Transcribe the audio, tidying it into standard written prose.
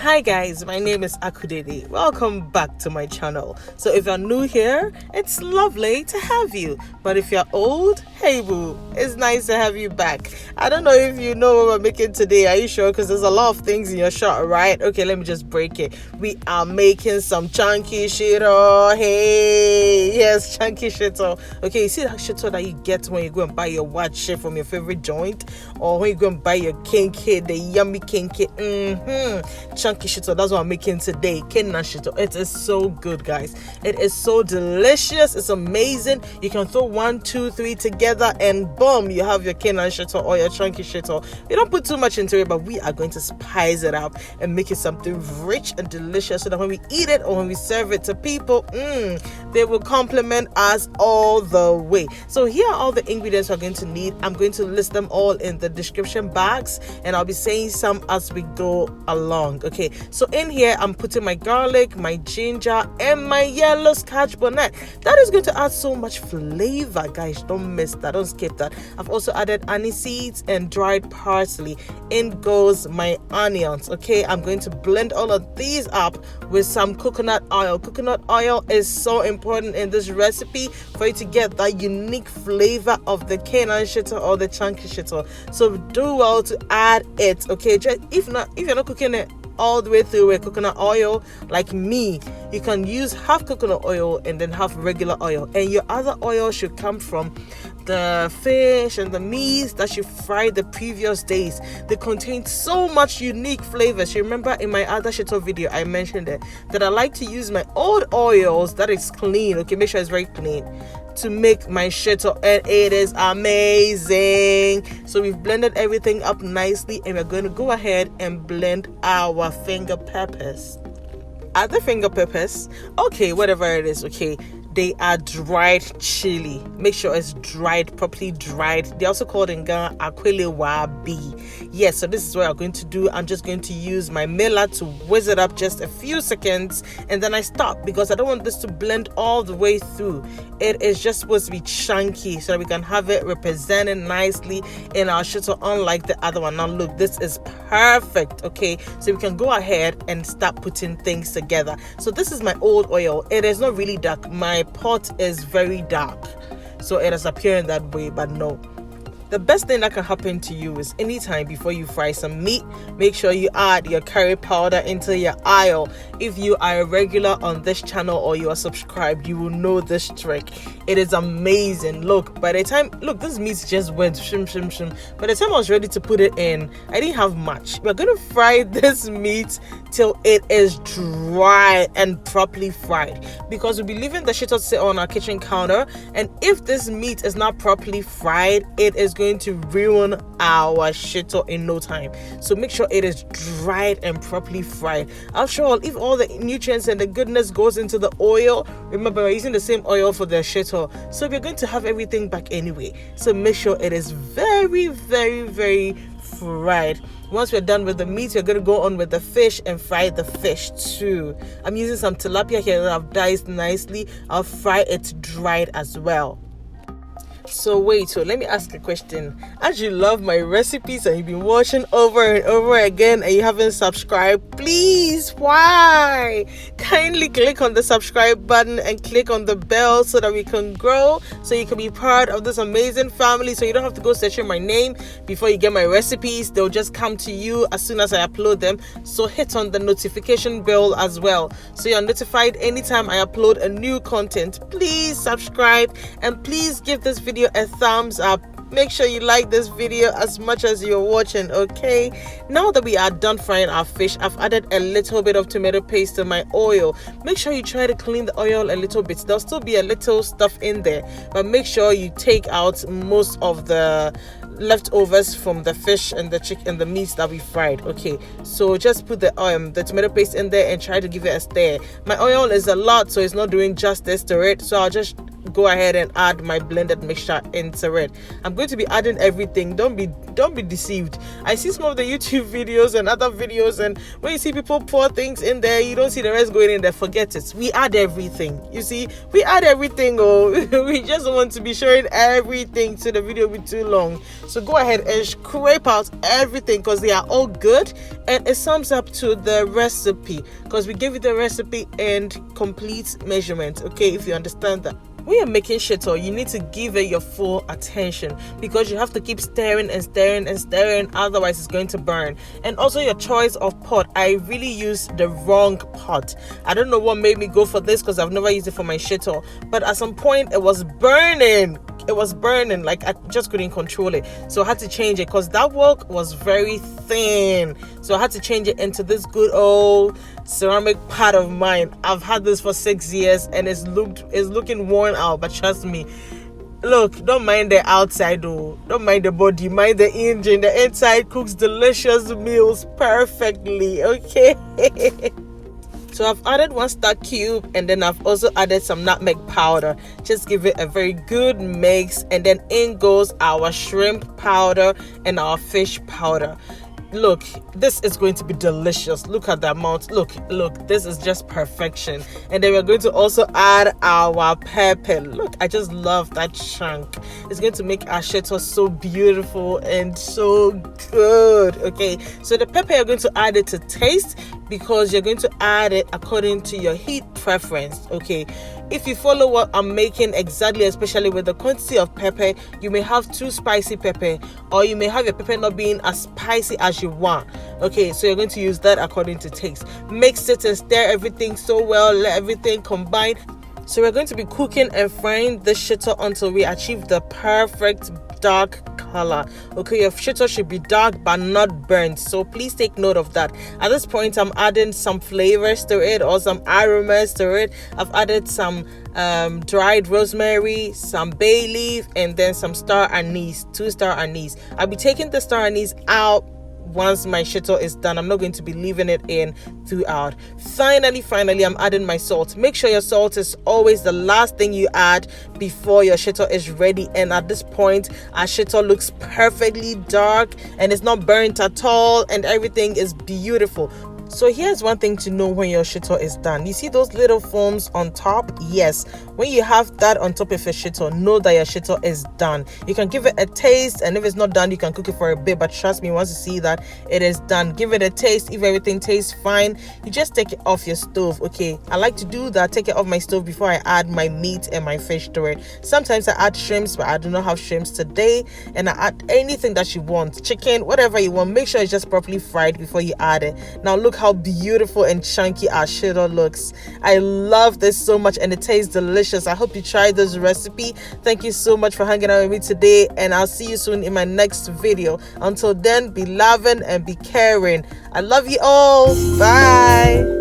Hi guys, my name is Akudede. Welcome back to my channel. So if you're new here, it's lovely to have you. But if you're old, hey boo, it's nice to have you back. I don't know if you know what we're making today. Are you sure? Because there's a lot of things in your shot, right? Okay, let me just break it. We are making some chunky shito. Hey, yes, chunky shito. Okay, you see that shito that you get when you go and buy your watch shit from your favorite joint, or when you go and buy your kinky, the yummy kinky. Chunky shito, that's what I'm making today. Ghanaian shito. It is so good, guys. It is so delicious. It's amazing. You can throw 1, 2, 3 together and boom, you have your Ghanaian shito or your chunky shito. You don't put too much into it, but we are going to spice it up and make it something rich and delicious so that when we eat it or when we serve it to people, they will compliment us all the way. So here are all the ingredients we're going to need. I'm going to list them all in the description box and I'll be saying some as we go along. Okay, so in here I'm putting my garlic, my ginger, and my yellow scotch bonnet. That is going to add so much flavor, guys. Don't miss that, don't skip that. I've also added aniseed and dried parsley. In goes my onions. Okay, I'm going to blend all of these up with some coconut oil. Coconut oil is so important in this recipe for you to get that unique flavor of the Ghanaian shito or the chunky shito. So do well to add it. Okay, just if you're not cooking it all the way through with coconut oil like me, you can use half coconut oil and then half regular oil, and your other oil should come from the fish and the meats that you fried the previous days. They contain so much unique flavors. You remember in my other shito video I mentioned it, that I like to use my old oils that is clean. Okay, make sure it's very clean to make my shito, and it is amazing. So we've blended everything up nicely and we're going to go ahead and blend our finger peppers. Add the finger peppers, okay, whatever it is. Okay, they are dried chili. Make sure it's dried, properly dried. They're also called in Ghana akwele wabi. Yes, so this is what I'm going to do. I'm just going to use my miller to whiz it up just a few seconds and then I stop because I don't want this to blend all the way through. It is just supposed to be chunky so that we can have it represented nicely in our shito, unlike the other one. Now look, this is perfect. Okay, so we can go ahead and start putting things together. So this is my old oil. It is not really dark. My pot is very dark, so it is appearing that way, but no. The best thing that can happen to you is anytime before you fry some meat, make sure you add your curry powder into your oil. If you are a regular on this channel or you are subscribed, you will know this trick. It is amazing. Look, this meat just went shim shim shim. By the time I was ready to put it in, I didn't have much. We're going to fry this meat till it is dry and properly fried, because we'll be leaving the shito sit on our kitchen counter, and if this meat is not properly fried, it is going to ruin our shito in no time. So make sure it is dried and properly fried. After all, if all the nutrients and the goodness goes into the oil, remember we're using the same oil for the shito, so we're going to have everything back anyway. So make sure it is very, very, very fried. Once we're done with the meat, we're going to go on with the fish and fry the fish too. I'm using some tilapia here that I've diced nicely. I'll fry it dried as well. So let me ask a question. As you love my recipes and you've been watching over and over again and you haven't subscribed, please, why? Kindly click on the subscribe button and click on the bell so that we can grow, so you can be part of this amazing family, so you don't have to go searching my name before you get my recipes. They'll just come to you as soon as I upload them. So hit on the notification bell as well, so you're notified anytime I upload a new content. Please subscribe and please give this video a thumbs up. Make sure you like this video as much as you're watching. Okay, now that we are done frying our fish, I've added a little bit of tomato paste to my oil. Make sure you try to clean the oil a little bit. There'll still be a little stuff in there, but make sure you take out most of the leftovers from the fish and the chicken and the meats that we fried. Okay, so just put the tomato paste in there and try to give it a stir. My oil is a lot, so it's not doing justice to it, so I'll just go ahead and add my blended mixture into it. I'm going to be adding everything. Don't be deceived. I see some of the YouTube videos and other videos, and when you see people pour things in there, you don't see the rest going in there. Forget it. We add everything. You see, we add everything. Oh, we just don't want to be showing everything so the video will be too long. So go ahead and scrape out everything because they are all good, and it sums up to the recipe because we give you the recipe in complete measurement. Okay, if you understand that. When you're making shito, you need to give it your full attention because you have to keep stirring and stirring and stirring, otherwise it's going to burn. And also your choice of pot. I really used the wrong pot. I don't know what made me go for this because I've never used it for my shito, but at some point it was burning. Like I just couldn't control it, so I had to change it because that wok was very thin, so I had to change it into this good old ceramic pot of mine. I've had this for 6 years and it's looking worn out, but trust me, look, don't mind the outside though, don't mind the body, mind the engine. The inside cooks delicious meals perfectly. Okay. So I've added 1 star cube, and then I've also added some nutmeg powder. Just give it a very good mix, and then in goes our shrimp powder and our fish powder. Look, this is going to be delicious. Look at the amount. Look, this is just perfection. And then we're going to also add our pepper. Look, I just love that chunk. It's going to make our shito so beautiful and so good. Okay, so the pepper, you're going to add it to taste because you're going to add it according to your heat preference. Okay, if you follow what I'm making exactly, especially with the quantity of pepper, you may have too spicy pepper, or you may have your pepper not being as spicy as you want. Okay, so you're going to use that according to taste. Mix it and stir everything so well, let everything combine. So we're going to be cooking and frying this shito until we achieve the perfect dark color. Okay, your shito should be dark but not burnt, so please take note of that. At this point, I'm adding some flavors to it, or some aromas to it. I've added some dried rosemary, some bay leaf, and then some star anise, 2 star anise. I'll be taking the star anise out once my shito is done. I'm not going to be leaving it in throughout. Finally, I'm adding my salt. Make sure your salt is always the last thing you add before your shito is ready. And at this point, our shito looks perfectly dark and it's not burnt at all, and everything is beautiful. So here's one thing to know when your shito is done. You see those little foams on top? Yes. When you have that on top of your shito, know that your shito is done. You can give it a taste, and if it's not done, you can cook it for a bit. But trust me, once you see that it is done, give it a taste. If everything tastes fine, you just take it off your stove. Okay, I like to do that. Take it off my stove before I add my meat and my fish to it. Sometimes I add shrimps, but I do not have shrimps today. And I add anything that you want, chicken, whatever you want. Make sure it's just properly fried before you add it. Now look how beautiful and chunky our shito looks. I love this so much, and it tastes delicious. I hope you try this recipe. Thank you so much for hanging out with me today, and I'll see you soon in my next video. Until then, be loving and be caring. I love you all. Bye.